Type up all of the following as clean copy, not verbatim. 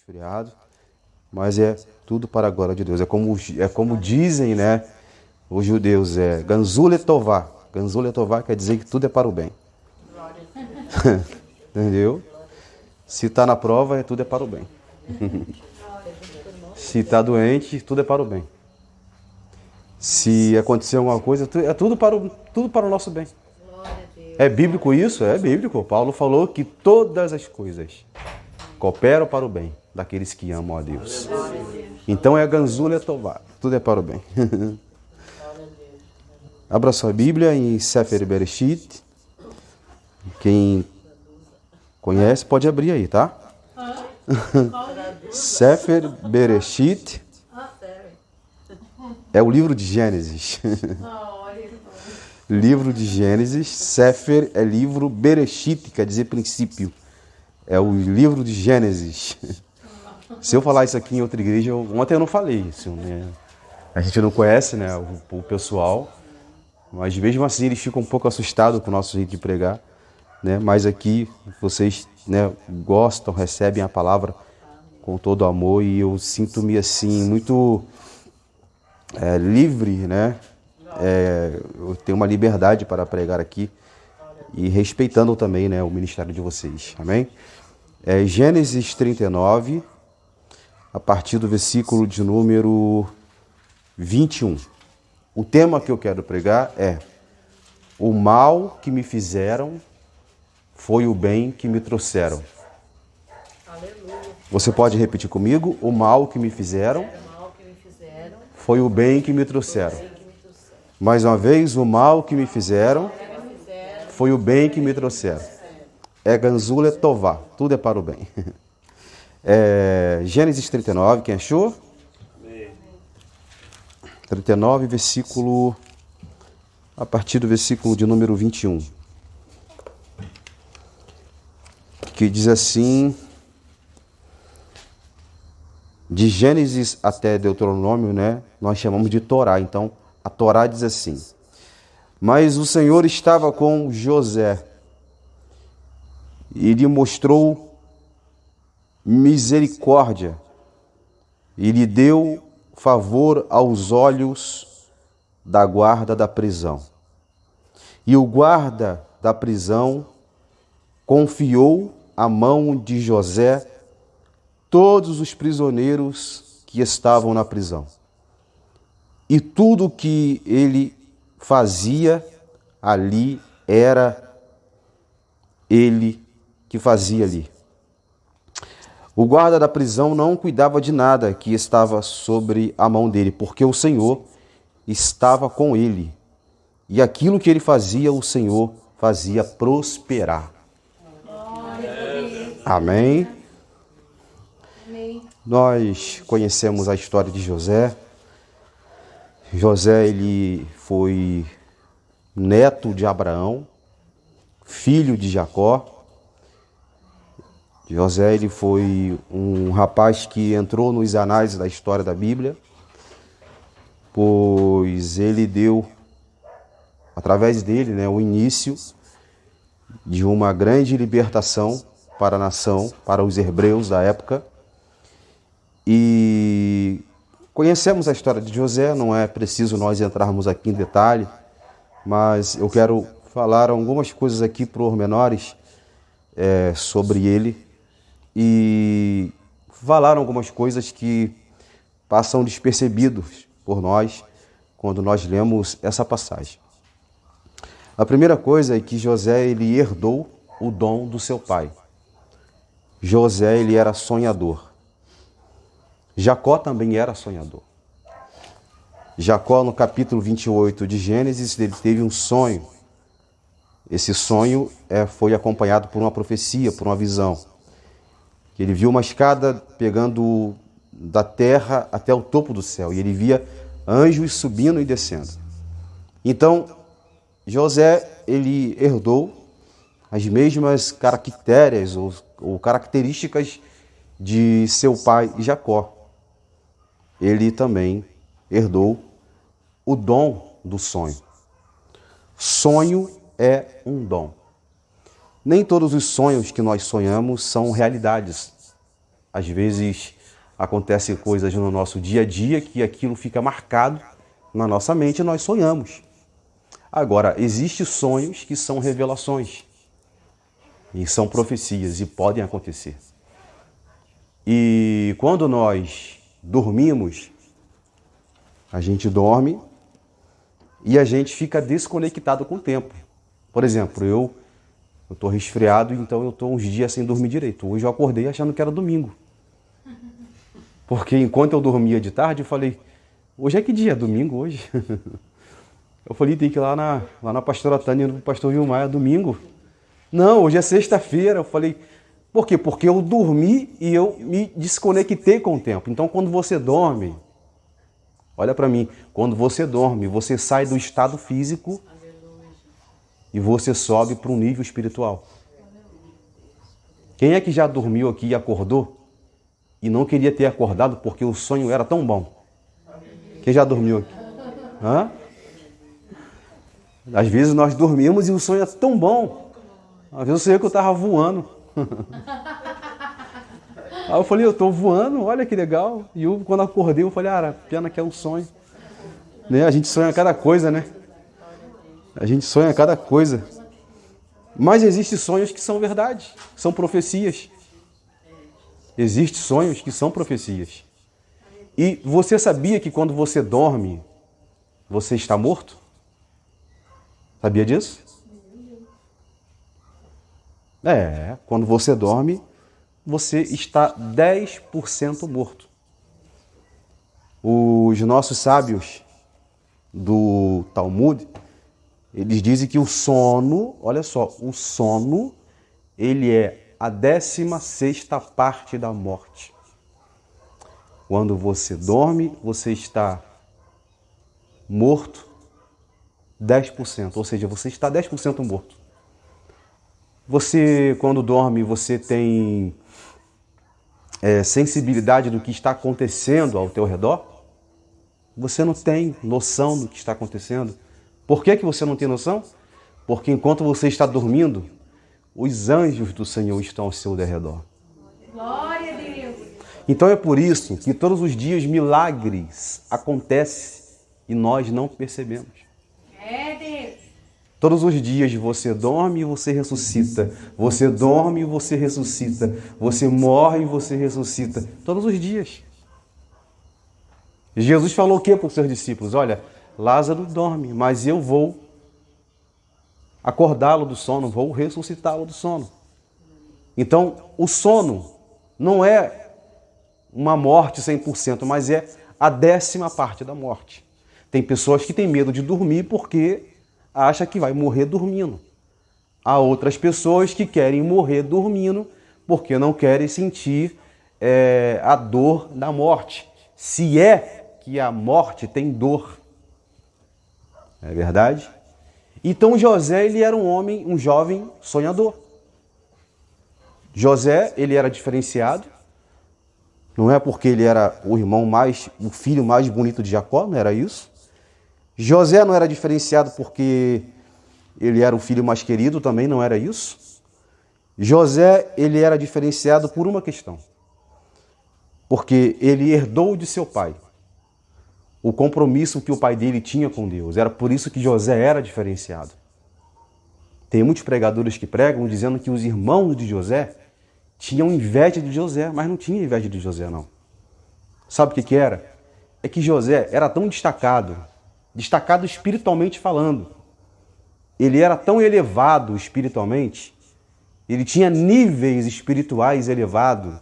resfriado, mas é tudo para a glória de Deus. É como dizem, né, os judeus, Ganzul Letová. Ganzul Letová quer dizer que tudo é para o bem. Entendeu? Se está na prova, tudo é para o bem. Se está doente, tudo é para o bem. Se acontecer alguma coisa, é tudo para o nosso bem. É bíblico isso? É bíblico. Paulo falou que todas as coisas cooperam para o bem daqueles que amam a Deus. Então é Ganzul Letová. Tudo é para o bem. Abra sua Bíblia em Sefer Bereshit. Quem conhece pode abrir aí, tá? Sefer Bereshit é o livro de Gênesis. Livro de Gênesis. Sefer é livro, Bereshit quer dizer princípio. É o livro de Gênesis. Se eu falar isso aqui em outra igreja, ontem eu não falei isso, né? A gente não conhece, né, o pessoal, mas mesmo assim eles ficam um pouco assustados com o nosso jeito de pregar, né? Mas aqui vocês, né, gostam, recebem a palavra com todo amor e eu sinto-me assim muito livre, né? Eu tenho uma liberdade para pregar aqui e respeitando também, né, o ministério de vocês, amém? Gênesis 39, a partir do versículo de número 21. O tema que eu quero pregar é: o mal que me fizeram foi o bem que me trouxeram. Você pode repetir comigo? O mal que me fizeram foi o bem que me trouxeram. Mais uma vez, o mal que me fizeram foi o bem que me trouxeram. Ganzul Letová, tudo é para o bem. Gênesis 39, quem achou? 39, versículo, a partir do versículo de número 21. Que diz assim, de Gênesis até Deuteronômio, né? Nós chamamos de Torá. Então, a Torá diz assim: mas o Senhor estava com José e lhe mostrou misericórdia e lhe deu favor aos olhos da guarda da prisão. E o guarda da prisão confiou à mão de José todos os prisioneiros que estavam na prisão. E tudo o que ele fazia ali era ele que fazia ali. O guarda da prisão não cuidava de nada que estava sobre a mão dele, porque o Senhor estava com ele. E aquilo que ele fazia, o Senhor fazia prosperar. Amém? Nós conhecemos a história de José. José, ele foi neto de Abraão, filho de Jacó. José, ele foi um rapaz que entrou nos anais da história da Bíblia, pois ele deu, através dele, né, o início de uma grande libertação para a nação, para os hebreus da época. E conhecemos a história de José, não é preciso nós entrarmos aqui em detalhe, mas eu quero falar algumas coisas aqui pormenores sobre ele e falar algumas coisas que passam despercebidos por nós quando nós lemos essa passagem. A primeira coisa é que José, ele herdou o dom do seu pai. José, ele era sonhador. Jacó também era sonhador. Jacó, no capítulo 28 de Gênesis, ele teve um sonho. Esse sonho foi acompanhado por uma profecia, por uma visão. Ele viu uma escada pegando da terra até o topo do céu. E ele via anjos subindo e descendo. Então, José, ele herdou as mesmas caracteres ou características de seu pai Jacó. Ele também herdou o dom do sonho. Sonho é um dom. Nem todos os sonhos que nós sonhamos são realidades. Às vezes acontecem coisas no nosso dia a dia que aquilo fica marcado na nossa mente e nós sonhamos. Agora, existem sonhos que são revelações e são profecias e podem acontecer. E quando nós dormimos, a gente dorme e a gente fica desconectado com o tempo. Por exemplo, eu estou resfriado, então eu estou uns dias sem dormir direito. Hoje eu acordei achando que era domingo. Porque enquanto eu dormia de tarde, eu falei, hoje é que dia? Domingo hoje? Eu falei, tem que ir lá na pastora Tânia, no pastor Vilmar, é domingo. Não, hoje é sexta-feira. Eu falei, por quê? Porque eu dormi e eu me desconectei com o tempo. Então, quando você dorme, olha para mim, quando você dorme, você sai do estado físico e você sobe para um nível espiritual. Quem é que já dormiu aqui e acordou e não queria ter acordado porque o sonho era tão bom? Quem já dormiu aqui? Hã? Às vezes nós dormimos e o sonho é tão bom. Às vezes eu sonhei que eu estava voando. Aí eu falei, eu estou voando, olha que legal. E eu, quando acordei, eu falei, pena que é um sonho. Né? A gente sonha cada coisa, né? A gente sonha cada coisa. Mas existem sonhos que são verdade, são profecias. Existem sonhos que são profecias. E você sabia que quando você dorme, você está morto? Sabia disso? Quando você dorme, você está 10% morto. Os nossos sábios do Talmud, eles dizem que o sono, olha só, o sono, ele é a 16ª parte da morte. Quando você dorme, você está morto 10%, ou seja, você está 10% morto. Você, quando dorme, você tem sensibilidade do que está acontecendo ao teu redor? Você não tem noção do que está acontecendo. Por que você não tem noção? Porque enquanto você está dormindo, os anjos do Senhor estão ao seu derredor. Glória a Deus! Então é por isso que todos os dias milagres acontecem e nós não percebemos. Todos os dias você dorme e você ressuscita. Você dorme e você ressuscita. Você morre e você ressuscita. Todos os dias. Jesus falou o que para os seus discípulos? Olha, Lázaro dorme, mas eu vou acordá-lo do sono, vou ressuscitá-lo do sono. Então, o sono não é uma morte 100%, mas é a 10ª parte da morte. Tem pessoas que têm medo de dormir porque acham que vai morrer dormindo. Há outras pessoas que querem morrer dormindo porque não querem sentir a dor da morte. Se é que a morte tem dor. É verdade? Então José, ele era um jovem sonhador. José, ele era diferenciado. Não é porque ele era o filho mais bonito de Jacó, não era isso. José não era diferenciado porque ele era o filho mais querido, também não era isso. José, ele era diferenciado por uma questão. Porque ele herdou de seu pai o compromisso que o pai dele tinha com Deus. Era por isso que José era diferenciado. Tem muitos pregadores que pregam dizendo que os irmãos de José tinham inveja de José, mas não tinha inveja de José, não. Sabe o que era? É que José era tão destacado espiritualmente falando. Ele era tão elevado espiritualmente, ele tinha níveis espirituais elevados,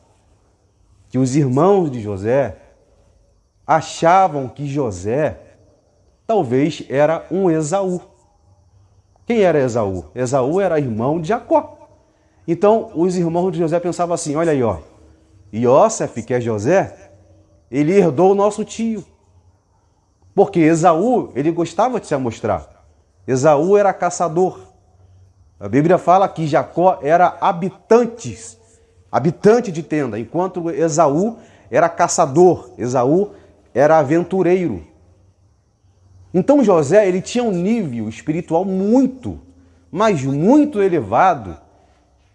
que os irmãos de José achavam que José talvez era um Esaú. Quem era Esaú? Esaú era irmão de Jacó. Então, os irmãos de José pensavam assim, olha aí, Iósef, que é José, ele herdou o nosso tio. Porque Esaú, ele gostava de se amostrar. Esaú era caçador. A Bíblia fala que Jacó era habitante de tenda, enquanto Esaú era caçador, Esaú era aventureiro. Então José, ele tinha um nível espiritual muito, mas muito elevado,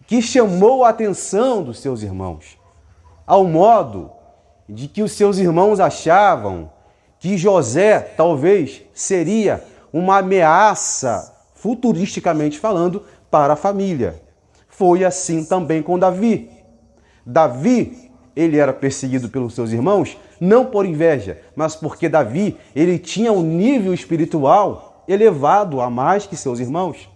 que chamou a atenção dos seus irmãos. ao modo de que os seus irmãos achavam que José talvez seria uma ameaça, futuristicamente falando, para a família. Foi assim também com Davi. Davi, ele era perseguido pelos seus irmãos, não por inveja, mas porque Davi, ele tinha um nível espiritual elevado a mais que seus irmãos.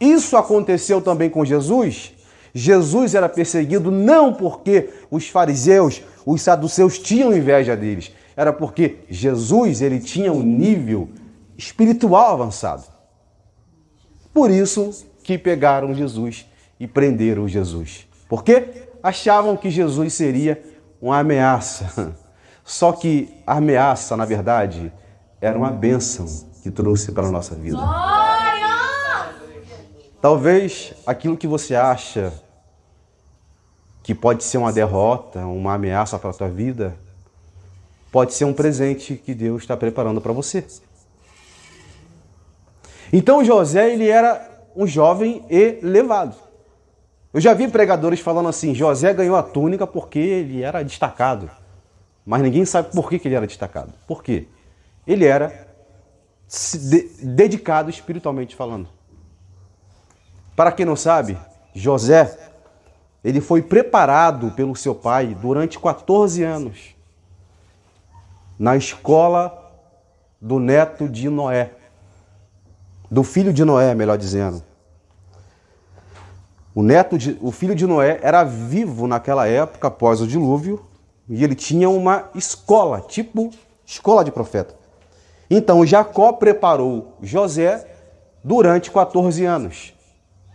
Isso aconteceu também com Jesus. Jesus era perseguido não porque os fariseus, os saduceus tinham inveja deles, era porque Jesus, ele tinha um nível espiritual avançado. Por isso que pegaram Jesus e prenderam Jesus. Por quê? Achavam que Jesus seria uma ameaça. Só que a ameaça, na verdade, era uma bênção que trouxe para a nossa vida. Talvez aquilo que você acha que pode ser uma derrota, uma ameaça para a tua vida, pode ser um presente que Deus está preparando para você. Então José, ele era um jovem elevado. Eu já vi pregadores falando assim, José ganhou a túnica porque ele era destacado. Mas ninguém sabe por que ele era destacado. Por quê? Ele era dedicado espiritualmente falando. Para quem não sabe, José, ele foi preparado pelo seu pai durante 14 anos na escola do neto de Noé. Do filho de Noé, melhor dizendo. O filho de Noé era vivo naquela época, após o dilúvio, e ele tinha uma escola, tipo escola de profeta. Então Jacó preparou José durante 14 anos,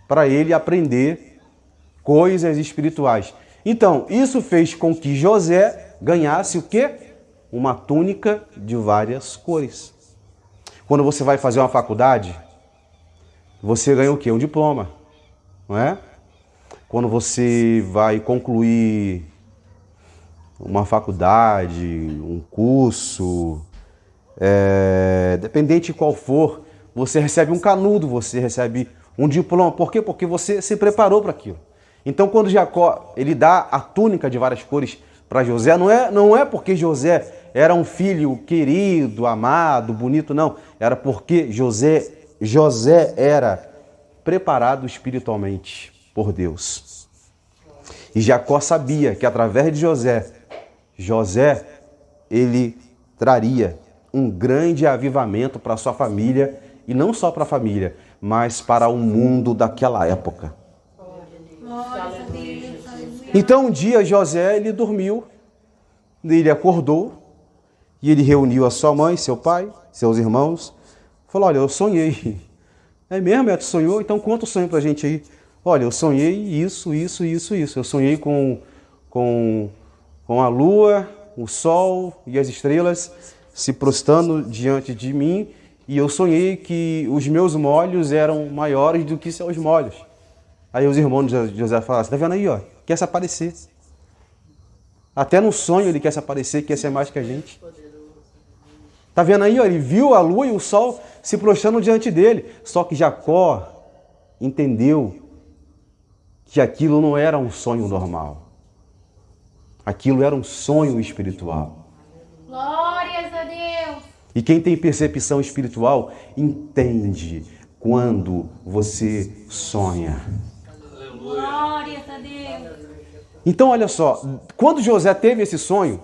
para ele aprender coisas espirituais. Então, isso fez com que José ganhasse o quê? Uma túnica de várias cores. Quando você vai fazer uma faculdade, você ganha o quê? Um diploma, não é? Quando você vai concluir uma faculdade, um curso, dependente de qual for, você recebe um canudo, você recebe um diploma. Por quê? Porque você se preparou para aquilo. Então, quando Jacó ele dá a túnica de várias cores para José, não é porque José era um filho querido, amado, bonito, não. Era porque José era preparado espiritualmente por Deus. E Jacó sabia que através de José, ele traria um grande avivamento para sua família, e não só para a família, mas para o mundo daquela época. Então um dia José, ele dormiu, ele acordou, e ele reuniu a sua mãe, seu pai, seus irmãos, falou, olha, eu sonhei. É mesmo? Tu sonhou? Então conta o sonho pra gente aí. Olha, eu sonhei isso. Eu sonhei com a lua, o sol e as estrelas se prostrando diante de mim, e eu sonhei que os meus molhos eram maiores do que seus molhos. Aí os irmãos de José falaram assim, tá vendo aí, ó, quer se aparecer. Até no sonho ele quer se aparecer, quer ser mais que a gente. Tá vendo aí, ó, ele viu a lua e o sol se prostrando diante dele. Só que Jacó entendeu que aquilo não era um sonho normal. Aquilo era um sonho espiritual. Glórias a Deus! E quem tem percepção espiritual entende quando você sonha. Glórias a Deus! Então, olha só, quando José teve esse sonho,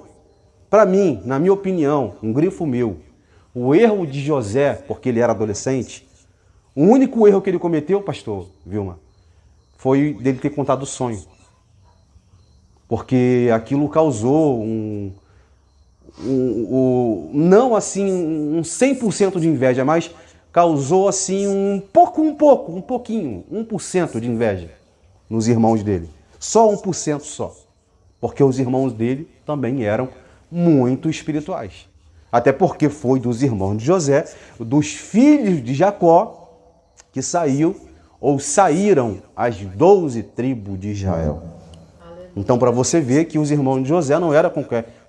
para mim, na minha opinião, um grifo meu, o erro de José, porque ele era adolescente, o único erro que ele cometeu, pastor Vilma, foi dele ter contado o sonho. Porque aquilo causou não assim um 100% de inveja, mas causou assim um pouquinho, 1% de inveja nos irmãos dele. Só 1% só. Porque os irmãos dele também eram muito espirituais. Até porque foi dos irmãos de José, dos filhos de Jacó, que saíram as 12 tribos de Israel. Então, para você ver que os irmãos de José não eram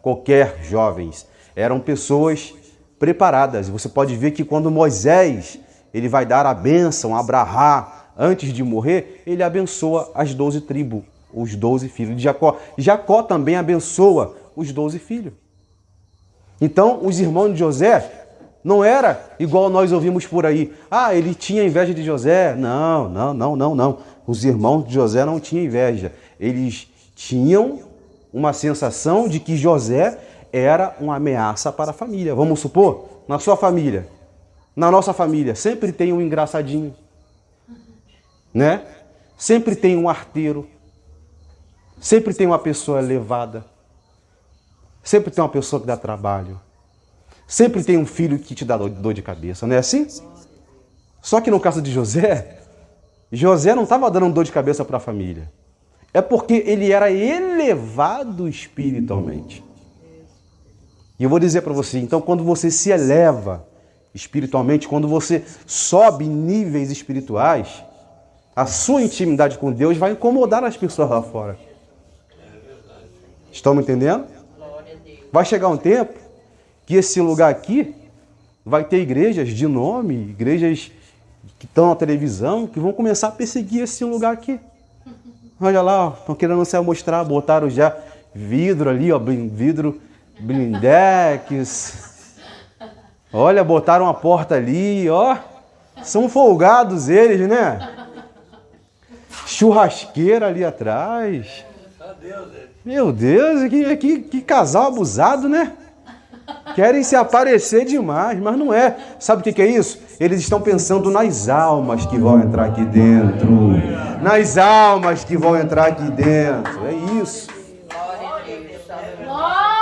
qualquer jovens, eram pessoas preparadas. E você pode ver que quando Moisés ele vai dar a bênção a Abraham antes de morrer, ele abençoa as 12 tribos, os 12 filhos de Jacó. Jacó também abençoa os 12 filhos. Então, os irmãos de José não era igual nós ouvimos por aí. Ah, ele tinha inveja de José. Não. Os irmãos de José não tinham inveja. Eles tinham uma sensação de que José era uma ameaça para a família. Vamos supor, na sua família, na nossa família, sempre tem um engraçadinho, né? Sempre tem um arteiro, sempre tem uma pessoa levada, sempre tem uma pessoa que dá trabalho, sempre tem um filho que te dá dor de cabeça, não é assim? Só que no caso de José, José não estava dando dor de cabeça para a família. É porque ele era elevado espiritualmente. E eu vou dizer para você, então, quando você se eleva espiritualmente, quando você sobe níveis espirituais, a sua intimidade com Deus vai incomodar as pessoas lá fora. Estão me entendendo? Vai chegar um tempo que esse lugar aqui vai ter igrejas de nome, igrejas que estão na televisão, que vão começar a perseguir esse lugar aqui. Olha lá, estão querendo se mostrar, botaram já vidro ali, ó, vidro blindex. Olha, botaram uma porta ali, ó. São folgados eles, né? Churrasqueira ali atrás. Meu Deus, que casal abusado, né? Querem se aparecer demais, mas não é. Sabe o que é isso? Eles estão pensando nas almas que vão entrar aqui dentro. Nas almas que vão entrar aqui dentro. É isso. Glória!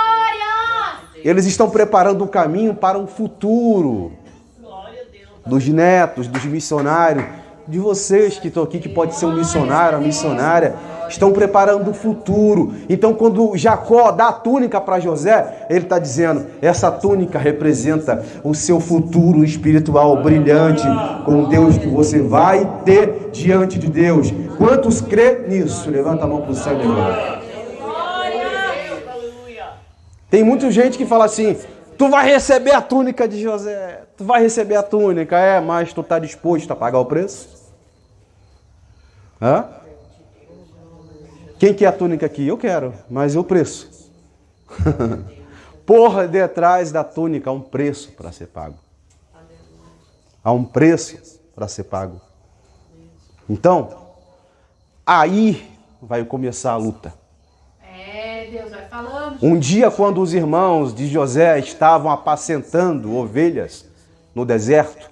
Eles estão preparando o caminho para um futuro. Dos netos, dos missionários, de vocês que estão aqui, que pode ser um missionário, uma missionária, estão preparando o futuro. Então, quando Jacó dá a túnica para José, ele está dizendo, essa túnica representa o seu futuro espiritual brilhante com Deus que você vai ter diante de Deus. Quantos crê nisso? Levanta a mão para o céu e levanta. Tem muita gente que fala assim, tu vai receber a túnica de José, tu vai receber a túnica, mas tu está disposto a pagar o preço? Hã? Quem quer a túnica aqui? Eu quero, mas e o preço? Por detrás da túnica há um preço para ser pago. Há um preço para ser pago. Então, aí vai começar a luta. Deus vai falando. Um dia, quando os irmãos de José estavam apacentando ovelhas no deserto,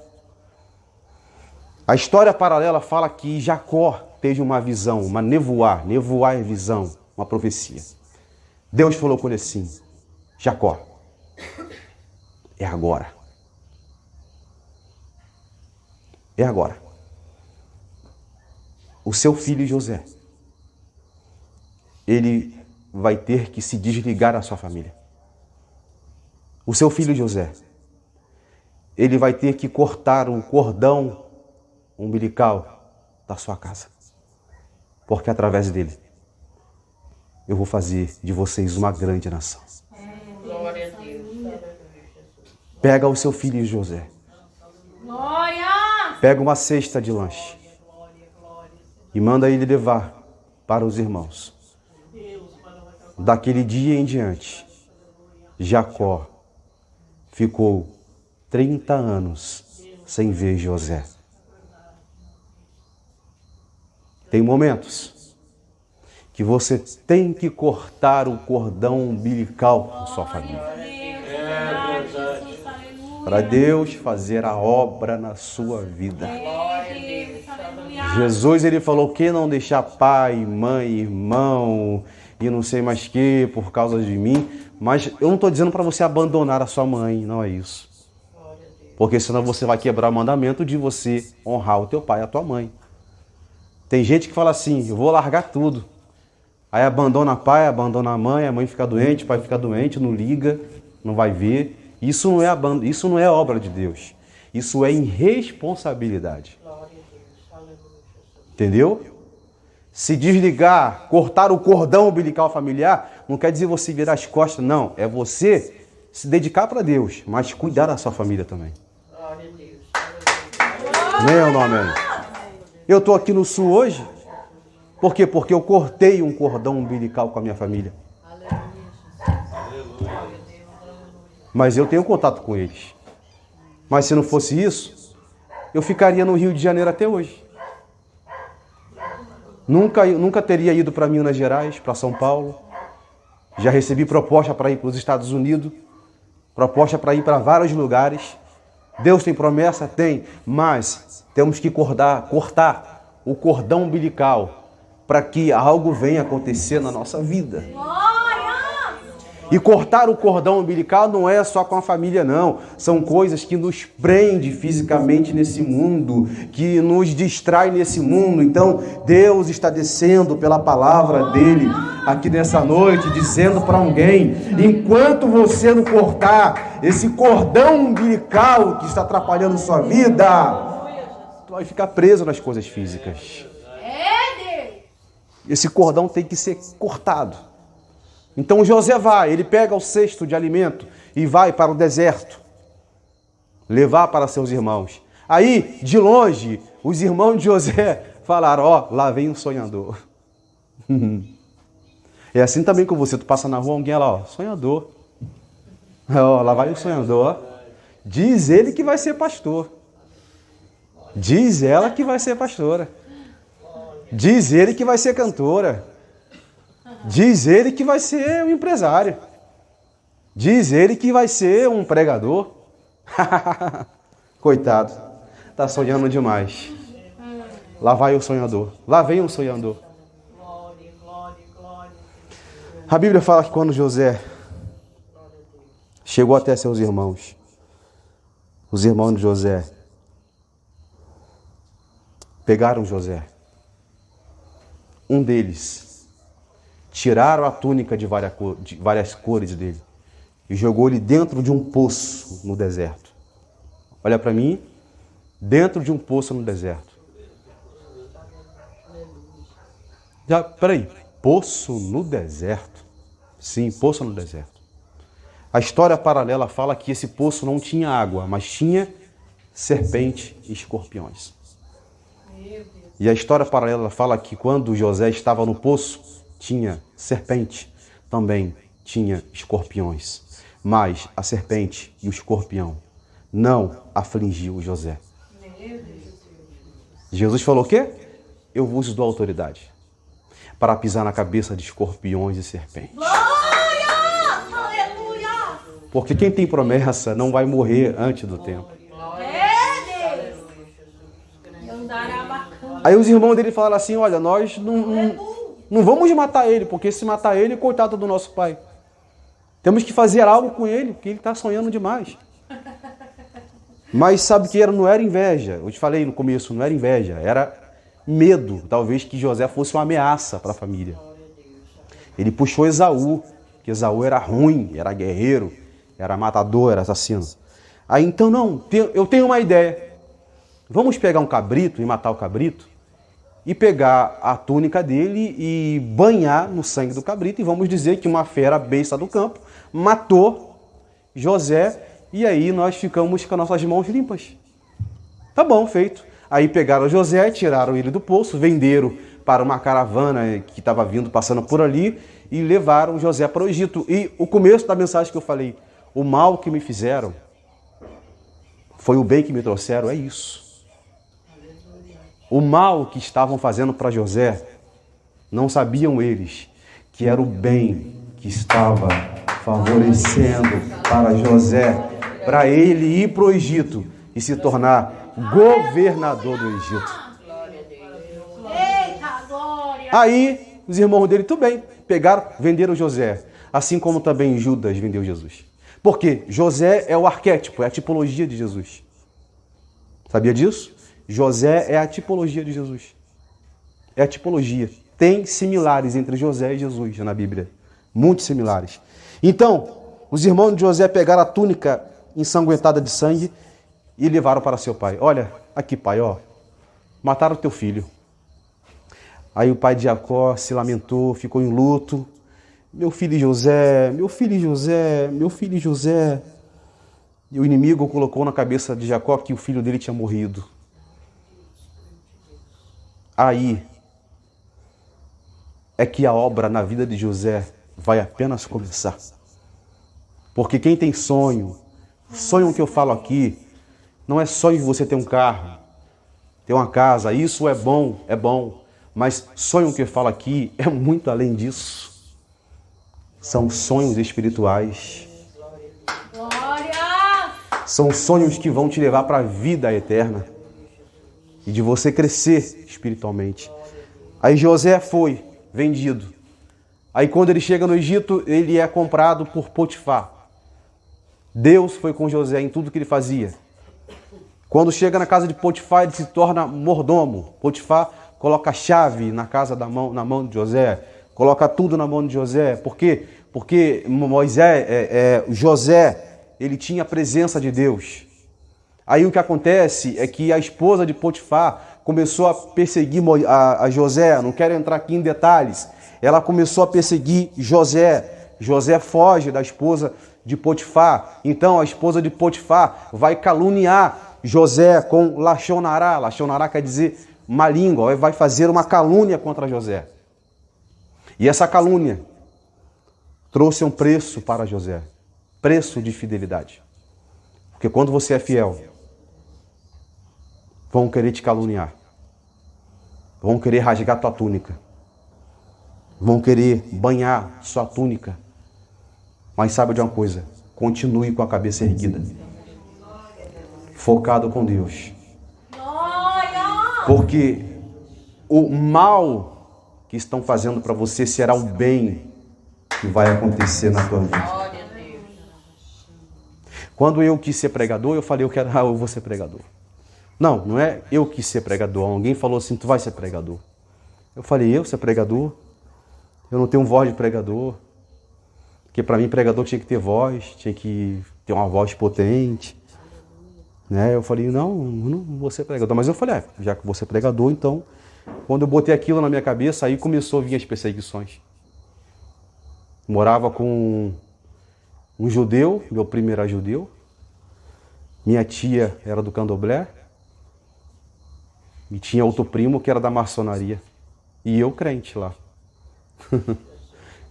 a história paralela fala que Jacó teve uma visão, uma nevoar. Nevoar é visão, uma profecia. Deus falou com ele assim, Jacó, é agora. É agora. O seu filho José, ele vai ter que se desligar da sua família. O seu filho José, ele vai ter que cortar um cordão umbilical da sua casa. Porque através dele, eu vou fazer de vocês uma grande nação. Glória a Deus. Pega o seu filho José. Glória! Pega uma cesta de lanche. E manda ele levar para os irmãos. Daquele dia em diante, Jacó ficou 30 anos sem ver José. Tem momentos que você tem que cortar o cordão umbilical com sua família. Para Deus fazer a obra na sua vida. Jesus, ele falou que não deixar pai, mãe, irmão e não sei mais que por causa de mim. Mas eu não estou dizendo para você abandonar a sua mãe, não é isso. Porque senão você vai quebrar o mandamento de você honrar o teu pai e a tua mãe. Tem gente que fala assim, eu vou largar tudo. Aí abandona pai, abandona a mãe fica doente, o pai fica doente, não liga, não vai ver. Isso não é obra de Deus. Isso é irresponsabilidade. Entendeu? Se desligar, cortar o cordão umbilical familiar, não quer dizer você virar as costas, não. É você se dedicar para Deus, mas cuidar da sua família também. Amém ou não amém? Eu estou aqui no sul hoje, Por quê? Porque eu cortei um cordão umbilical com a minha família. Mas eu tenho contato com eles. Mas se não fosse isso, eu ficaria no Rio de Janeiro até hoje. Nunca teria ido para Minas Gerais, para São Paulo. Já recebi proposta para ir para os Estados Unidos, proposta para ir para vários lugares. Deus tem promessa? Tem, mas temos que cortar o cordão umbilical para que algo venha acontecer na nossa vida. E cortar o cordão umbilical não é só com a família, não. São coisas que nos prendem fisicamente nesse mundo, que nos distrai nesse mundo. Então, Deus está descendo pela palavra dele aqui nessa noite, dizendo para alguém, enquanto você não cortar esse cordão umbilical que está atrapalhando sua vida, tu vai ficar preso nas coisas físicas. Esse cordão tem que ser cortado. Então José ele pega o cesto de alimento e vai para o deserto, levar para seus irmãos. Aí, de longe, os irmãos de José falaram, lá vem um sonhador. É assim também com você, tu passa na rua, alguém lá, sonhador. Lá vai o sonhador. Diz ele que vai ser pastor. Diz ela que vai ser pastora. Diz ele que vai ser cantora. Diz ele que vai ser um empresário. Diz ele que vai ser um pregador. Coitado, está sonhando demais. Lá vai o sonhador. Lá vem um sonhador. A Bíblia fala que quando José chegou até seus irmãos, os irmãos de José pegaram José. Um deles tiraram a túnica de várias cores dele e jogou ele dentro de um poço no deserto. Olha para mim, dentro de um poço no deserto. Peraí, poço no deserto? Sim, poço no deserto. A história paralela fala que esse poço não tinha água, mas tinha serpente e escorpiões. E a história paralela fala que quando José estava no poço, tinha serpente, também tinha escorpiões. Mas a serpente e o escorpião não afligiu José. Jesus falou o quê? Eu vos dou autoridade para pisar na cabeça de escorpiões e serpentes. Aleluia! Porque quem tem promessa não vai morrer antes do tempo. Aí os irmãos dele falaram assim, olha, nós não vamos matar ele, porque se matar ele, coitado do nosso pai. Temos que fazer algo com ele, porque ele está sonhando demais. Mas sabe que não era inveja. Eu te falei no começo, não era inveja, era medo. Talvez que José fosse uma ameaça para a família. Ele puxou Esaú, que Esaú era ruim, era guerreiro, era matador, era assassino. Aí então, eu tenho uma ideia. Vamos pegar um cabrito e matar o cabrito? E pegar a túnica dele e banhar no sangue do cabrito. E vamos dizer que uma fera besta do campo matou José. E aí nós ficamos com as nossas mãos limpas. Tá bom, feito. Aí pegaram José, tiraram ele do poço, venderam para uma caravana que estava vindo, passando por ali. E levaram José para o Egito. E o começo da mensagem que eu falei, o mal que me fizeram foi o bem que me trouxeram, é isso. O mal que estavam fazendo para José, não sabiam eles que era o bem que estava favorecendo para José, para ele ir para o Egito e se tornar governador do Egito. Eita, glória! Aí, os irmãos dele, tudo bem, pegaram, venderam José, assim como também Judas vendeu Jesus. Porque José é o arquétipo, é a tipologia de Jesus. Sabia disso? José é a tipologia de Jesus. É a tipologia. Tem similares entre José e Jesus na Bíblia. Muito similares. Então, os irmãos de José pegaram a túnica ensanguentada de sangue e levaram para seu pai. Olha, aqui pai, mataram teu filho. Aí o pai de Jacó se lamentou, ficou em luto. Meu filho José, meu filho José, meu filho José. E o inimigo colocou na cabeça de Jacó que o filho dele tinha morrido. Aí, é que a obra na vida de José vai apenas começar. Porque quem tem sonho que eu falo aqui, não é sonho de você ter um carro, ter uma casa, isso é bom, mas sonho que eu falo aqui é muito além disso. São sonhos espirituais. Glória! São sonhos que vão te levar para a vida eterna e de você crescer espiritualmente. Aí José foi vendido. Aí quando ele chega no Egito, ele é comprado por Potifar. Deus foi com José em tudo que ele fazia. Quando chega na casa de Potifar, ele se torna mordomo. Potifar coloca a chave na mão de José, coloca tudo na mão de José. Por quê? Porque José, ele tinha a presença de Deus. Aí o que acontece é que a esposa de Potifar começou a perseguir a José. Não quero entrar aqui em detalhes. Ela começou a perseguir José. José foge da esposa de Potifar. Então a esposa de Potifar vai caluniar José com Lachonará. Lachonará quer dizer má língua. Vai fazer uma calúnia contra José. E essa calúnia trouxe um preço para José. Preço de fidelidade. Porque quando você é fiel, vão querer te caluniar. Vão querer rasgar tua túnica. Vão querer banhar sua túnica. Mas sabe de uma coisa? Continue com a cabeça erguida. Focado com Deus. Glória! Porque o mal que estão fazendo para você será o bem que vai acontecer na tua vida. Quando eu quis ser pregador, eu falei, eu vou ser pregador. Não é eu quis ser pregador. Alguém falou assim, tu vai ser pregador. Eu falei, eu ser pregador? Eu não tenho voz de pregador. Porque para mim pregador tinha que ter voz, tinha que ter uma voz potente. Né? Eu falei, não vou ser pregador. Mas eu falei, já que vou ser pregador, então, quando eu botei aquilo na minha cabeça, aí começou a vir as perseguições. Morava com um judeu, meu primo era judeu. Minha tia era do candomblé. E tinha outro primo que era da maçonaria. E eu crente lá.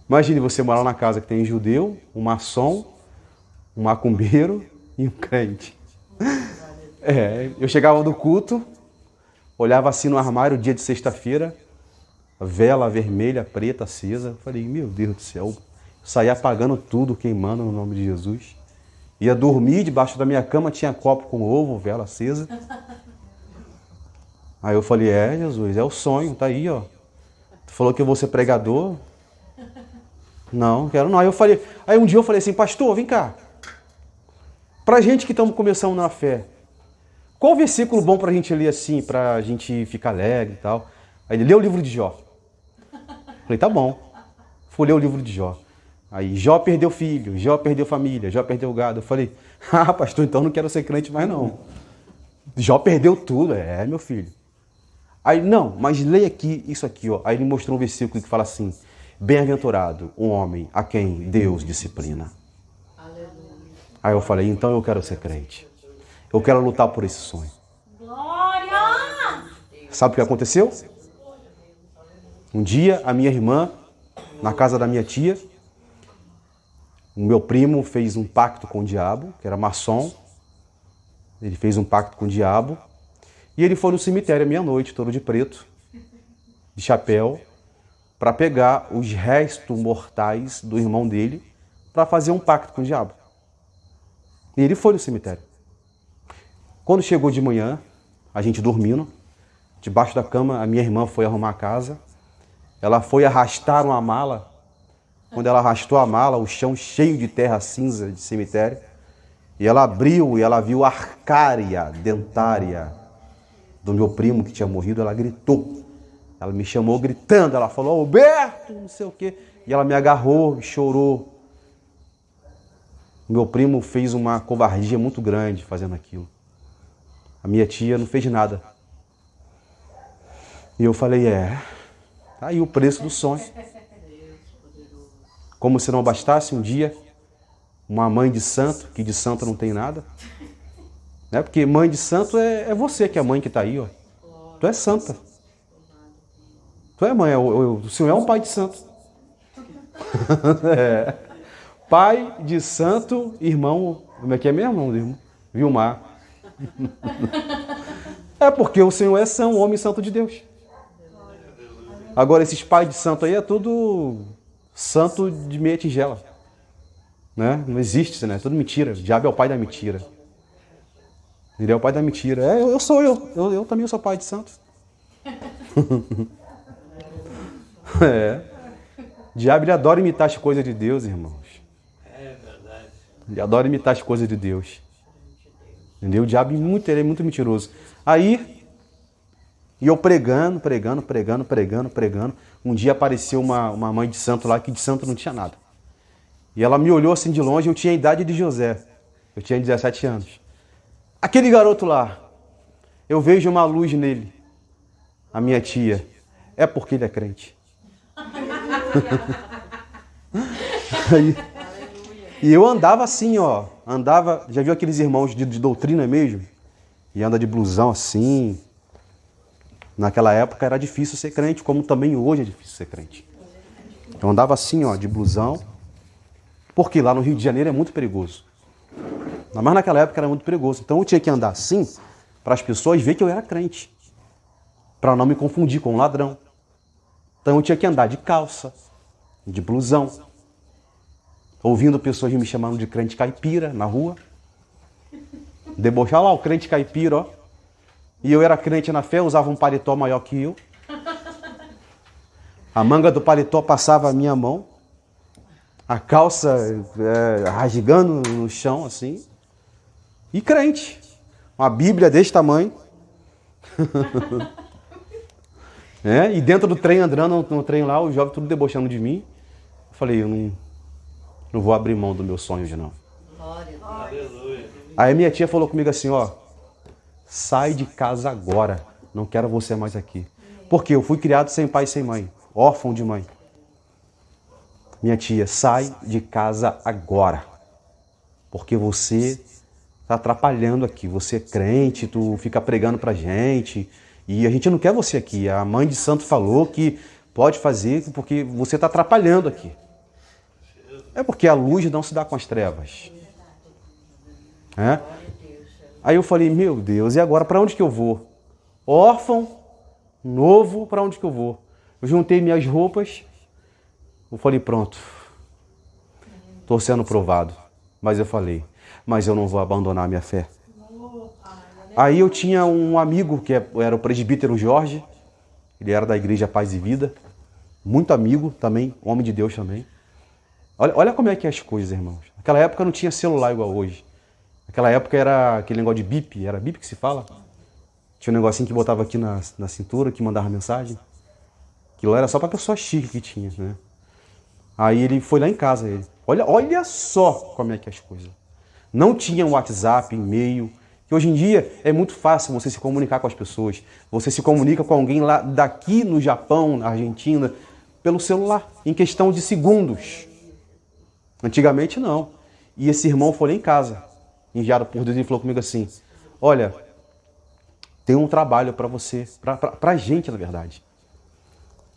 Imagine você morar na casa que tem um judeu, um maçom, um macumbeiro e um crente. Eu chegava do culto, olhava assim no armário, dia de sexta-feira, vela vermelha, preta, acesa. Falei, meu Deus do céu, saía apagando tudo, queimando no nome de Jesus. Ia dormir, debaixo da minha cama tinha copo com ovo, vela acesa. Aí eu falei, Jesus, é o sonho, tá aí, ó. Tu falou que eu vou ser pregador? Não quero não. Aí um dia eu falei assim, pastor, vem cá. Pra gente que estamos começando na fé, qual versículo bom pra gente ler assim, pra gente ficar alegre e tal? Aí ele leu o livro de Jó. Falei, tá bom. Fui ler o livro de Jó. Aí Jó perdeu filho, Jó perdeu família, Jó perdeu gado. Eu falei, pastor, então não quero ser crente mais não. Jó perdeu tudo, meu filho. Aí, não, mas leia aqui, isso aqui, ó. Aí ele mostrou um versículo que fala assim, bem-aventurado um homem a quem Deus disciplina. Aleluia. Aí eu falei, então eu quero ser crente. Eu quero lutar por esse sonho. Glória! Sabe o que aconteceu? Um dia, a minha irmã, na casa da minha tia, o meu primo fez um pacto com o diabo, que era maçom. Ele fez um pacto com o diabo. E ele foi no cemitério à meia-noite, todo de preto, de chapéu, para pegar os restos mortais do irmão dele para fazer um pacto com o diabo. E ele foi no cemitério. Quando chegou de manhã, a gente dormindo, debaixo da cama, a minha irmã foi arrumar a casa. Ela foi arrastar uma mala. Quando ela arrastou a mala, o chão cheio de terra cinza de cemitério. E ela abriu e ela viu a arcária dentária do meu primo que tinha morrido. Ela gritou. Ela me chamou gritando. Ela falou, Alberto, não sei o quê. E ela me agarrou e chorou. Meu primo fez uma covardia muito grande fazendo aquilo. A minha tia não fez nada. E eu falei, tá aí o preço do sonho. Como se não bastasse um dia, uma mãe de santo, que de santo não tem nada. Né? Porque mãe de santo é você que é a mãe que está aí. Ó. Tu é santa. Tu é mãe, o senhor é um pai de santo. É. Pai de santo, irmão, como é que é mesmo, irmão? Vilmar. É porque o Senhor é São, homem santo de Deus. Agora, esses pais de santo aí é tudo santo de meia tigela. Né? Não existe isso, né? É tudo mentira. O diabo é o pai da mentira. Ele é o pai da mentira. É, eu sou eu. Eu também sou pai de santo. É. O diabo, ele adora imitar as coisas de Deus, irmãos. É verdade. Ele adora imitar as coisas de Deus. Entendeu? O diabo ele é muito mentiroso. Aí, e eu pregando. Um dia apareceu uma mãe de santo lá, que de santo não tinha nada. E ela me olhou assim de longe, eu tinha a idade de José. Eu tinha 17 anos. Aquele garoto lá, eu vejo uma luz nele. A minha tia, é porque ele é crente. Aí, e eu andava assim, ó. Já viu aqueles irmãos de doutrina mesmo? E anda de blusão assim. Naquela época era difícil ser crente, como também hoje é difícil ser crente. Eu andava assim, ó, de blusão. Porque lá no Rio de Janeiro é muito perigoso. Mas naquela época era muito perigoso. Então eu tinha que andar assim para as pessoas verem que eu era crente. Para não me confundir com um ladrão. Então eu tinha que andar de calça, de blusão. Ouvindo pessoas me chamando de crente caipira na rua. Debochar lá o crente caipira, ó. E eu era crente na fé, usava um paletó maior que eu. A manga do paletó passava a minha mão. A calça rasgando no chão, assim. E crente. Uma Bíblia desse tamanho. E dentro do trem, andando no trem lá, os jovens tudo debochando de mim. Eu falei, eu não vou abrir mão do meu sonho de não. Aleluia. Aí minha tia falou comigo assim, ó. Sai de casa agora. Não quero você mais aqui. Porque eu fui criado sem pai e sem mãe. Órfão de mãe. Minha tia, sai de casa agora. Porque você está atrapalhando aqui. Você é crente, tu fica pregando pra gente. E a gente não quer você aqui. A mãe de santo falou que pode fazer porque você está atrapalhando aqui. É porque a luz não se dá com as trevas. É? Aí eu falei, meu Deus, e agora para onde que eu vou? Órfão, novo, para onde que eu vou? Eu juntei minhas roupas, eu falei, pronto, estou sendo provado. Mas eu falei, mas eu não vou abandonar a minha fé. Aí eu tinha um amigo que era o presbítero Jorge, ele era da igreja Paz e Vida, muito amigo também, homem de Deus também. Olha como é que é as coisas, irmãos. Naquela época não tinha celular igual hoje. Naquela época era aquele negócio de bip, era bip que se fala? Tinha um negocinho que botava aqui na cintura, que mandava mensagem. Aquilo era só para pessoa chique que tinha, né? Aí ele foi lá em casa, ele. Olha só como é que é as coisas. Não tinha WhatsApp, e-mail, que hoje em dia é muito fácil você se comunicar com as pessoas. Você se comunica com alguém lá daqui no Japão, na Argentina, pelo celular, em questão de segundos. Antigamente não. E esse irmão foi lá em casa, enviado por Deus, e falou comigo assim, olha, tem um trabalho para você, para a gente, na verdade.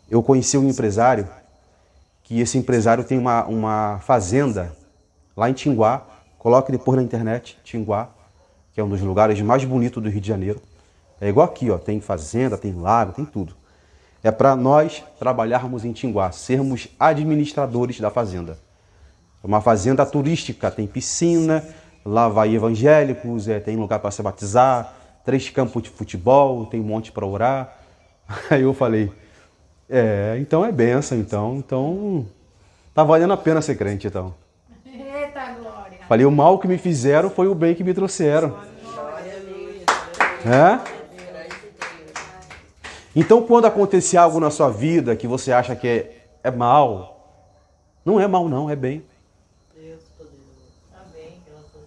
Eu conheci um empresário, que esse empresário tem uma fazenda lá em Tinguá, coloque depois na internet, Tinguá, que é um dos lugares mais bonitos do Rio de Janeiro. É igual aqui, ó, tem fazenda, tem lago, tem tudo. É para nós trabalharmos em Tinguá, sermos administradores da fazenda. É uma fazenda turística, tem piscina, lá vai evangélicos, tem lugar para se batizar, 3 campos de futebol, tem um monte para orar. Aí eu falei, então é bênção, então tá valendo a pena ser crente, então. Eita glória. Falei, o mal que me fizeram foi o bem que me trouxeram. Então, quando acontecer algo na sua vida que você acha que é mal, não é mal não, é bem.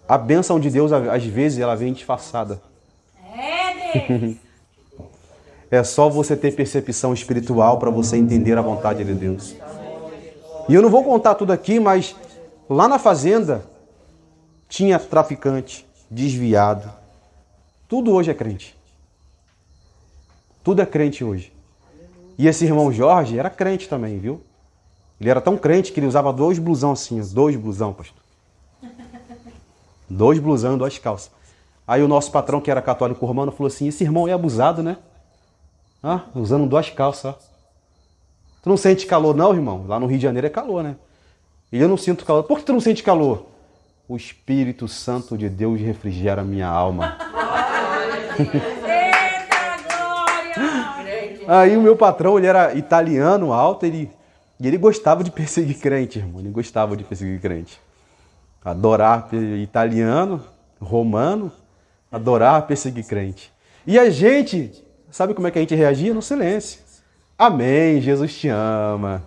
A bênção de Deus, às vezes, ela vem disfarçada. Deus. É só você ter percepção espiritual para você entender a vontade de Deus. E eu não vou contar tudo aqui, mas lá na fazenda tinha traficante, desviado. Tudo hoje é crente. Tudo é crente hoje. E esse irmão Jorge era crente também, viu? Ele era tão crente que ele usava 2 blusão assim, 2 blusão, pastor. 2 blusão, 2 calças. Aí o nosso patrão, que era católico romano, falou assim, esse irmão é abusado, né? Ah, usando 2 calças, ó. Tu não sente calor não, irmão? Lá no Rio de Janeiro é calor, né? E eu não sinto calor. Por que tu não sente calor? O Espírito Santo de Deus refrigera a minha alma. Eita glória! Aí o meu patrão, ele era italiano, alto, e ele gostava de perseguir crente, irmão. Ele gostava de perseguir crente. Adorar italiano, romano, adorar perseguir crente. E a gente, sabe como é que a gente reagia? No silêncio. Amém, Jesus te ama.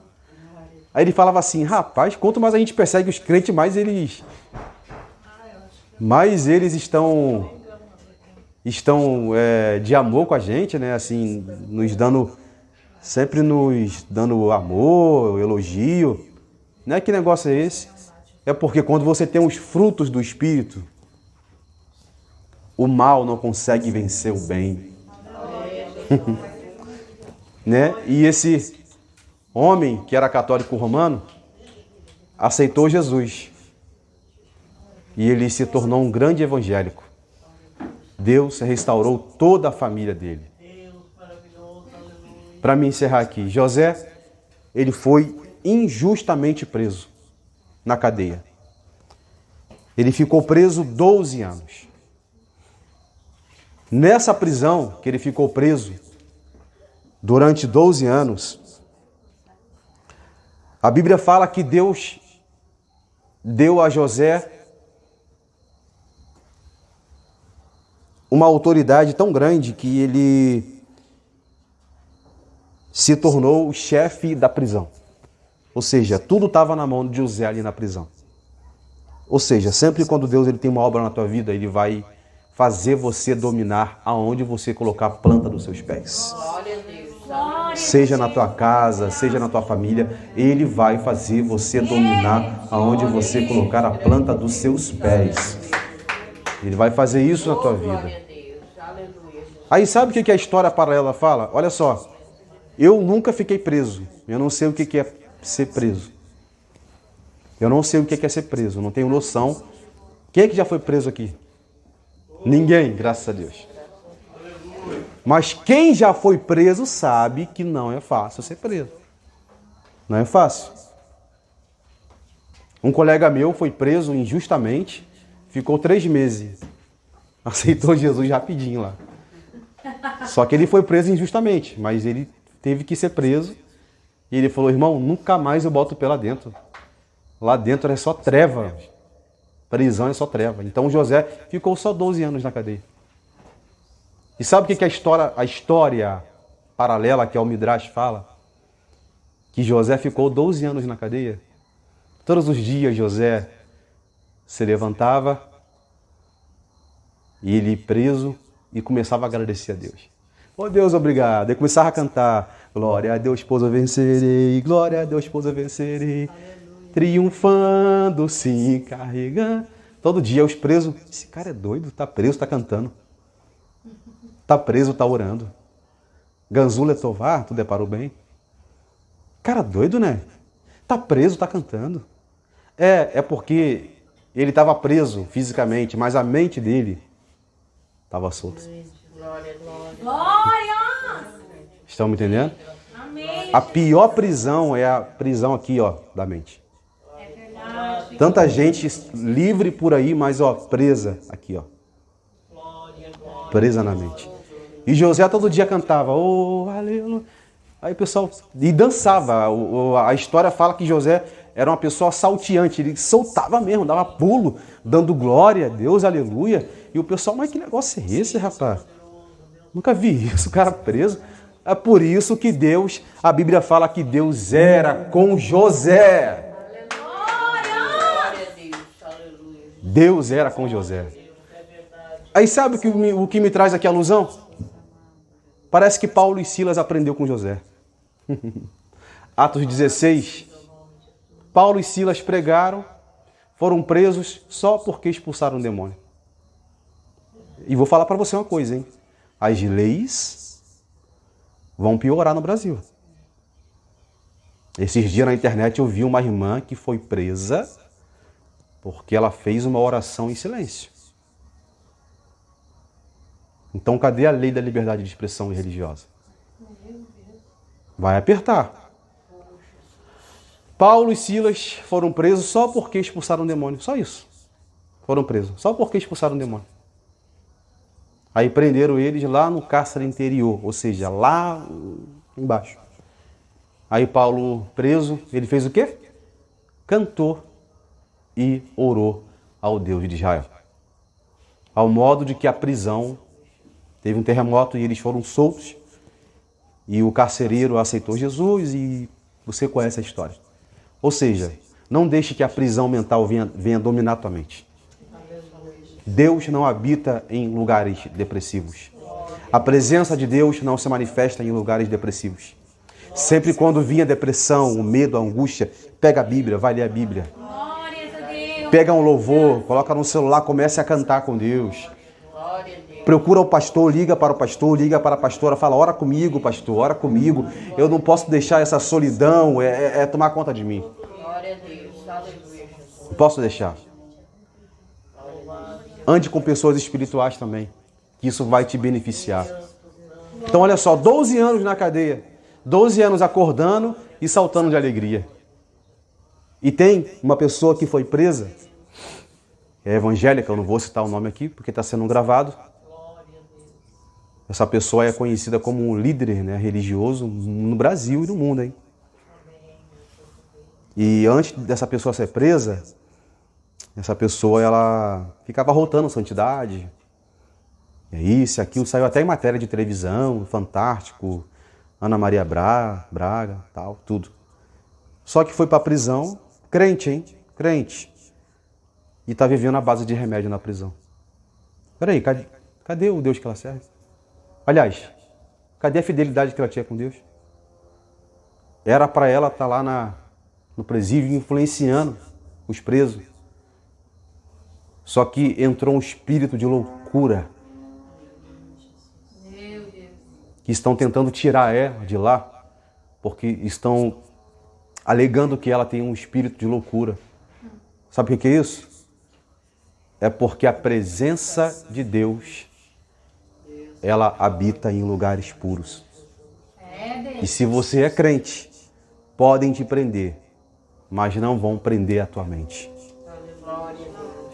Aí ele falava assim, rapaz, quanto mais a gente persegue os crentes, mais eles estão de amor com a gente, né? Assim, sempre nos dando amor, elogio. Não é que negócio é esse? É porque quando você tem os frutos do Espírito, o mal não consegue vencer o bem. Né? E esse homem, que era católico romano, aceitou Jesus. E ele se tornou um grande evangélico. Deus restaurou toda a família dele. Para me encerrar aqui, José, ele foi injustamente preso na cadeia. Ele ficou preso 12 anos. Nessa prisão que ele ficou preso, durante 12 anos, a Bíblia fala que Deus deu a José uma autoridade tão grande que ele se tornou o chefe da prisão. Ou seja, tudo estava na mão de José ali na prisão. Ou seja, sempre quando Deus ele tem uma obra na tua vida, ele vai fazer você dominar aonde você colocar a planta dos seus pés. Glória a Deus. Seja na tua casa, seja na tua família, ele vai fazer você dominar aonde você colocar a planta dos seus pés. Ele vai fazer isso na tua vida. Glória a Deus. Aleluia. Aí sabe o que a história paralela fala? Olha só, eu nunca fiquei preso. Eu não sei o que é ser preso. Eu não sei o que é ser preso. Eu não tenho noção. Quem é que já foi preso aqui? Ninguém, graças a Deus. Mas quem já foi preso sabe que não é fácil ser preso. Não é fácil. Um colega meu foi preso injustamente, ficou 3 meses. Aceitou Jesus rapidinho lá. Só que ele foi preso injustamente, mas ele teve que ser preso. E ele falou, irmão, nunca mais eu boto o pé lá dentro. Lá dentro é só treva. Prisão é só treva. Então José ficou só 12 anos na cadeia. E sabe o que a história paralela que o Midrash fala? Que José ficou 12 anos na cadeia. Todos os dias José se levantava e ele preso e começava a agradecer a Deus. Oh Deus, obrigado. E começava a cantar, glória a Deus, pois eu vencerei, glória a Deus, pois eu vencerei. Triunfando, se carregando. Todo dia os presos, esse cara é doido, tá preso, tá cantando. Tá preso, tá orando. Ganzula Tovar, tu deparou bem? Cara doido, né? Tá preso, tá cantando. É porque ele estava preso fisicamente, mas a mente dele estava solta. Glória, glória. Glória! Estão me entendendo? Amém. A pior prisão é a prisão aqui, ó, da mente. É verdade. Tanta gente livre por aí, mas ó, presa aqui, ó. Presa na mente. E José todo dia cantava, oh, aleluia. Aí o pessoal, e dançava. A história fala que José era uma pessoa salteante, ele soltava mesmo, dava pulo, dando glória a Deus, aleluia. E o pessoal, mas que negócio é esse, rapaz? Nunca vi isso, o cara preso. É por isso que Deus, a Bíblia fala que Deus era com José. Glória a Deus. Aleluia. Deus era com José. Aí sabe o que me traz aqui a alusão? Parece que Paulo e Silas aprendeu com José. Atos 16. Paulo e Silas pregaram, foram presos só porque expulsaram um demônio. E vou falar para você uma coisa, hein? As leis vão piorar no Brasil. Esses dias na internet eu vi uma irmã que foi presa porque ela fez uma oração em silêncio. Então, cadê a lei da liberdade de expressão religiosa? Vai apertar. Paulo e Silas foram presos só porque expulsaram um demônio. Só isso. Foram presos. Só porque expulsaram um demônio. Aí prenderam eles lá no cárcere interior. Ou seja, lá embaixo. Aí Paulo preso, ele fez o quê? Cantou e orou ao Deus de Israel. Ao modo de que a prisão teve um terremoto e eles foram soltos. E o carcereiro aceitou Jesus e você conhece a história. Ou seja, não deixe que a prisão mental venha dominar a tua mente. Deus não habita em lugares depressivos. A presença de Deus não se manifesta em lugares depressivos. Sempre quando vinha a depressão, o medo, a angústia, pega a Bíblia, vai ler a Bíblia. Glórias a Deus. Pega um louvor, coloca no celular, comece a cantar com Deus. Glória a Deus. Procura o pastor, liga para o pastor, liga para a pastora, fala, ora comigo, pastor, ora comigo. Eu não posso deixar essa solidão, tomar conta de mim. Glória a Deus. Aleluia, Jesus. Não posso deixar. Ande com pessoas espirituais também, que isso vai te beneficiar. Então, olha só, 12 anos na cadeia, 12 anos acordando e saltando de alegria. E tem uma pessoa que foi presa, é evangélica, eu não vou citar o nome aqui, porque está sendo gravado. Essa pessoa é conhecida como um líder, né, religioso no Brasil e no mundo, hein? E antes dessa pessoa ser presa, essa pessoa, ela ficava rotando santidade. Isso, aquilo, saiu até em matéria de televisão, Fantástico, Ana Maria Braga, tal, tudo. Só que foi para a prisão, crente, hein? Crente. E está vivendo à base de remédio na prisão. Peraí, cadê o Deus que ela serve? Aliás, cadê a fidelidade que ela tinha com Deus? Era para ela estar lá no presídio influenciando os presos. Só que entrou um espírito de loucura. Que estão tentando tirar ela de lá, porque estão alegando que ela tem um espírito de loucura. Sabe o que é isso? É porque a presença de Deus, ela habita em lugares puros. E se você é crente, podem te prender, mas não vão prender a tua mente.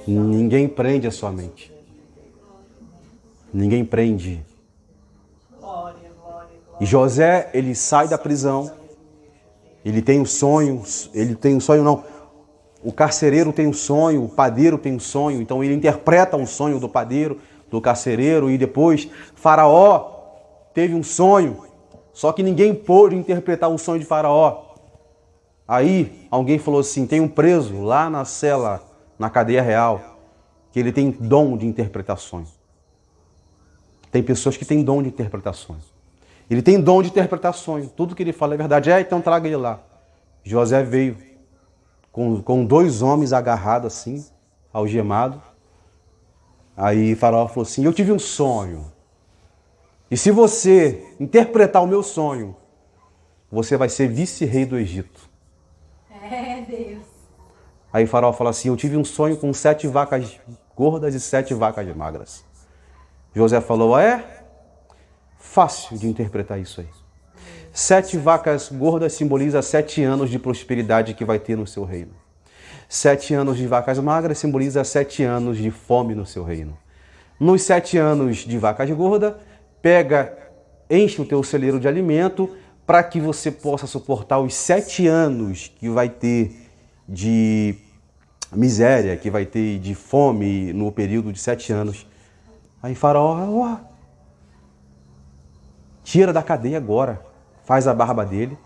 Ninguém prende a sua mente. Ninguém prende. E José, ele sai da prisão. Ele tem um sonho. O carcereiro tem um sonho, o padeiro tem um sonho. Então ele interpreta um sonho do padeiro, do carcereiro. E depois Faraó teve um sonho. Só que ninguém pôde interpretar o sonho de Faraó. Aí alguém falou assim, tem um preso lá na cela, na cadeia real, que ele tem dom de interpretações. Tem pessoas que têm dom de interpretações. Ele tem dom de interpretações. Tudo que ele fala é verdade. Então traga ele lá. José veio com 2 homens agarrados assim, algemados. Aí Faraó falou assim, eu tive um sonho. E se você interpretar o meu sonho, você vai ser vice-rei do Egito. É, Deus. Aí Faraó fala assim, eu tive um sonho com 7 vacas gordas e 7 vacas magras. José falou, fácil de interpretar isso aí. 7 vacas gordas simboliza 7 anos de prosperidade que vai ter no seu reino. 7 anos de vacas magras simboliza 7 anos de fome no seu reino. Nos 7 anos de vacas gordas, enche o teu celeiro de alimento para que você possa suportar os 7 anos que vai ter de miséria, que vai ter de fome no período de 7 anos. Aí Faraó, tira da cadeia agora, faz a barba dele,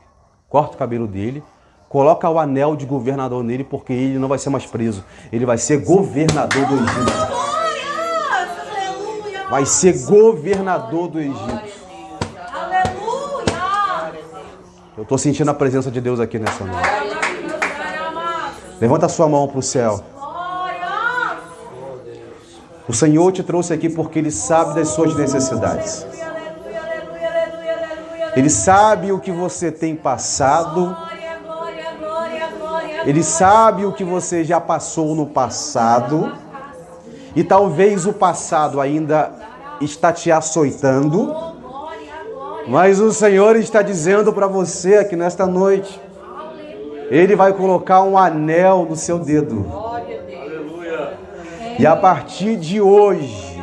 corta o cabelo dele, coloca o anel de governador nele, porque ele não vai ser mais preso, ele vai ser governador do Egito. Vai ser governador do Egito. Aleluia! Eu estou sentindo a presença de Deus aqui nessa noite. Levanta a sua mão para o céu. Glória! O Senhor te trouxe aqui porque Ele sabe das suas necessidades. Ele sabe o que você tem passado. Ele sabe o que você já passou no passado. E talvez o passado ainda está te açoitando. Mas o Senhor está dizendo para você aqui nesta noite. Ele vai colocar um anel no seu dedo. E a partir de hoje,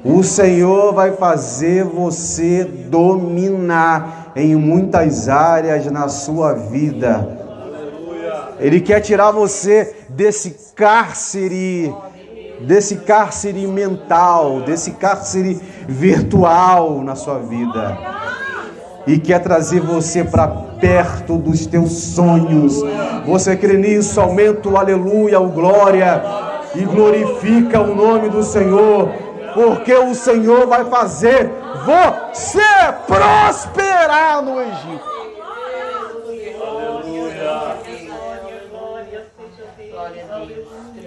o Senhor vai fazer você dominar em muitas áreas na sua vida. Ele quer tirar você desse cárcere mental, desse cárcere virtual na sua vida. E quer trazer você para perto dos teus sonhos. Você crê nisso? Aumenta o aleluia, o glória e glorifica o nome do Senhor, porque o Senhor vai fazer você prosperar no Egito.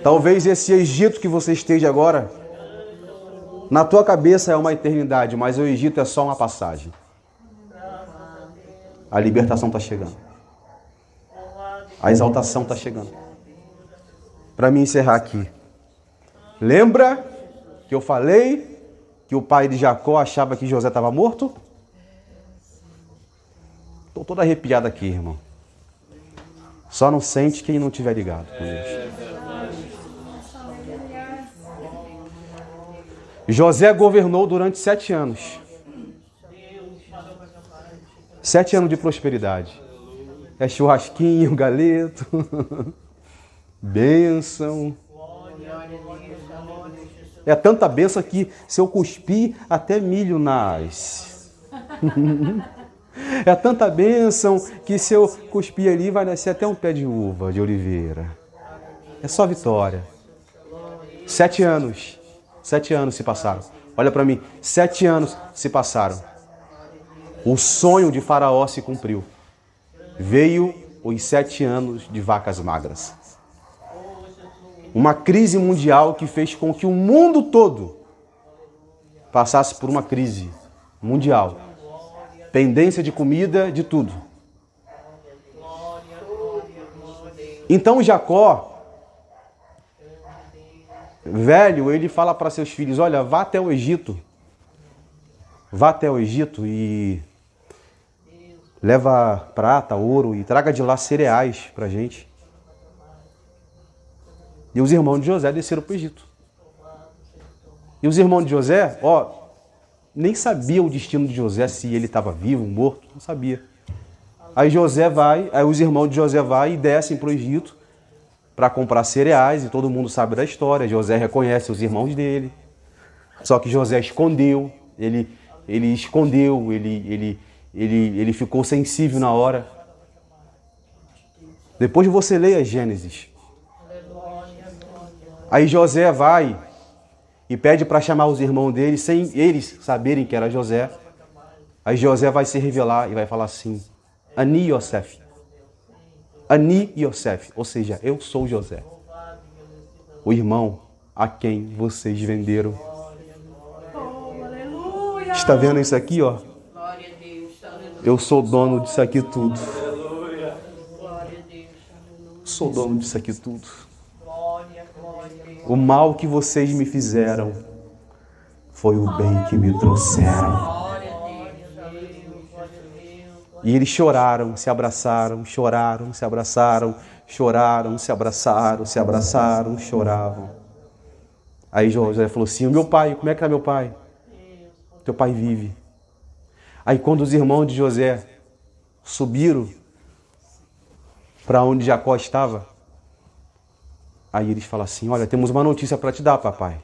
Talvez esse Egito que você esteja agora, na tua cabeça é uma eternidade, mas o Egito é só uma passagem. A libertação está chegando. A exaltação está chegando. Para me encerrar aqui. Lembra que eu falei que o pai de Jacó achava que José estava morto? Estou todo arrepiado aqui, irmão. Só não sente quem não estiver ligado com Deus. José governou durante 7 anos. 7 anos de prosperidade. É churrasquinho, galeto, bênção. É tanta bênção que se eu cuspir, até milho nasce. É tanta bênção que se eu cuspir ali, vai nascer até um pé de uva, de oliveira. É só vitória. 7 anos. 7 anos se passaram. Olha para mim. 7 anos se passaram. O sonho de Faraó se cumpriu. Veio os 7 anos de vacas magras. Uma crise mundial que fez com que o mundo todo passasse por uma crise mundial. Pendência de comida, de tudo. Então Jacó, velho, ele fala para seus filhos, olha, vá até o Egito. Vá até o Egito e leva prata, ouro e traga de lá cereais para a gente. E os irmãos de José desceram para o Egito. E os irmãos de José, nem sabia o destino de José, se ele estava vivo, morto, não sabia. Aí os irmãos de José vai e descem para o Egito para comprar cereais, e todo mundo sabe da história. José reconhece os irmãos dele. Só que José escondeu, ele escondeu, ele ficou sensível na hora. Depois você leia Gênesis. Aí José vai e pede para chamar os irmãos dele, sem eles saberem que era José. Aí José vai se revelar e vai falar assim, Ani Yosef. Ani Yosef, ou seja, eu sou José, o irmão a quem vocês venderam. Está vendo isso aqui, ó? Eu sou dono disso aqui tudo. Sou dono disso aqui tudo. O mal que vocês me fizeram foi o bem que me trouxeram. E eles choraram, se abraçaram, choraram, se abraçaram, choraram, se abraçaram, se abraçaram, choravam. Aí José falou assim, o meu pai, como é que está meu pai? Teu pai vive. Aí quando os irmãos de José subiram para onde Jacó estava, aí eles falam assim, olha, temos uma notícia para te dar, papai.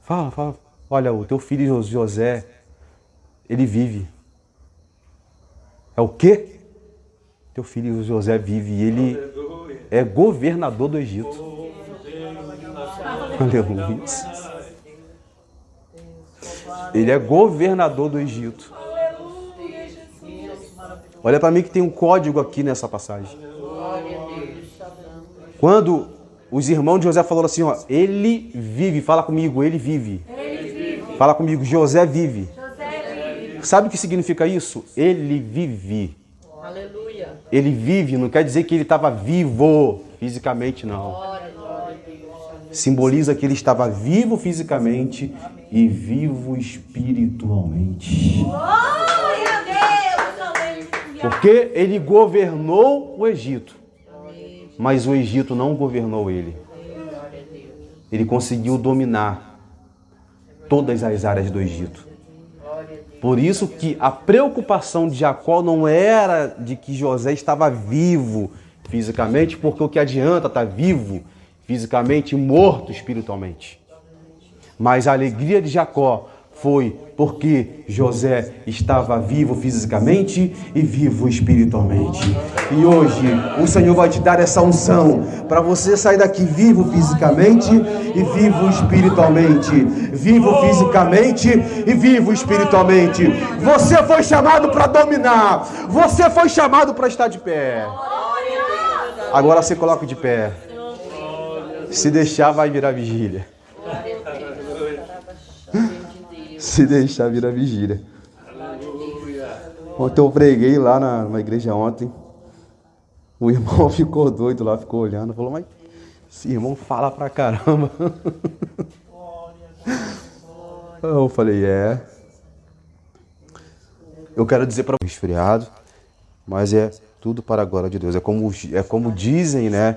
Fala. Olha, o teu filho José, ele vive. É o quê? Teu filho José vive e ele é governador do Egito. Aleluia. Ele é governador do Egito. Olha para mim que tem um código aqui nessa passagem. Quando os irmãos de José falaram assim, ó, ele vive, fala comigo, ele vive. Fala comigo, José vive. Sabe o que significa isso? Ele vive. Aleluia. Ele vive, não quer dizer que ele estava vivo fisicamente, não. Glória, glória a Deus. Simboliza que ele estava vivo fisicamente e vivo espiritualmente. Glória a Deus. Aleluia. Porque ele governou o Egito, mas o Egito não governou ele. Ele conseguiu dominar todas as áreas do Egito. Por isso que a preocupação de Jacó não era de que José estava vivo fisicamente, porque o que adianta estar vivo fisicamente e morto espiritualmente. Mas a alegria de Jacó foi porque José estava vivo fisicamente e vivo espiritualmente. E hoje o Senhor vai te dar essa unção para você sair daqui vivo fisicamente e vivo espiritualmente. Vivo fisicamente e vivo espiritualmente. Você foi chamado para dominar. Você foi chamado para estar de pé. Agora você coloca de pé. Se deixar, vai virar vigília. Se deixar, vira vigília. Ontem eu preguei lá na igreja ontem. O irmão ficou doido lá, ficou olhando. Falou, mas esse irmão fala pra caramba. Eu falei, eu quero dizer para o resfriado, mas é tudo para a glória de Deus. É como dizem, né,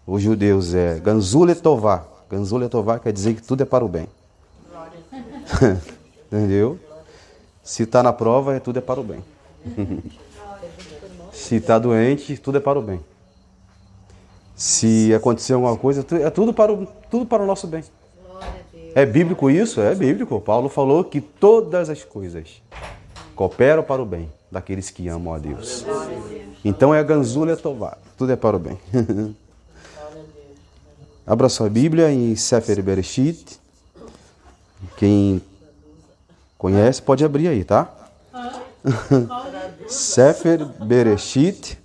os judeus, Ganzul Letová. Ganzul Letová quer dizer que tudo é para o bem. Entendeu? Se está na prova, tudo é para o bem. Se está doente, tudo é para o bem. Se acontecer alguma coisa, é tudo para o nosso bem. É bíblico isso? É bíblico. Paulo falou que todas as coisas cooperam para o bem daqueles que amam a Deus. Então é Ganzul Letová. Tudo é para o bem. Abra sua Bíblia em Sefer Bereshit. Quem conhece pode abrir aí, tá? Sefer Bereshit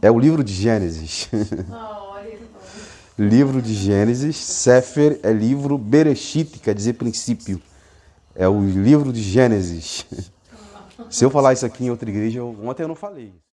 é o livro de Gênesis. Livro de Gênesis. Sefer é livro, Bereshit quer dizer princípio. É o livro de Gênesis. Se eu falar isso aqui em outra igreja, ontem eu não falei.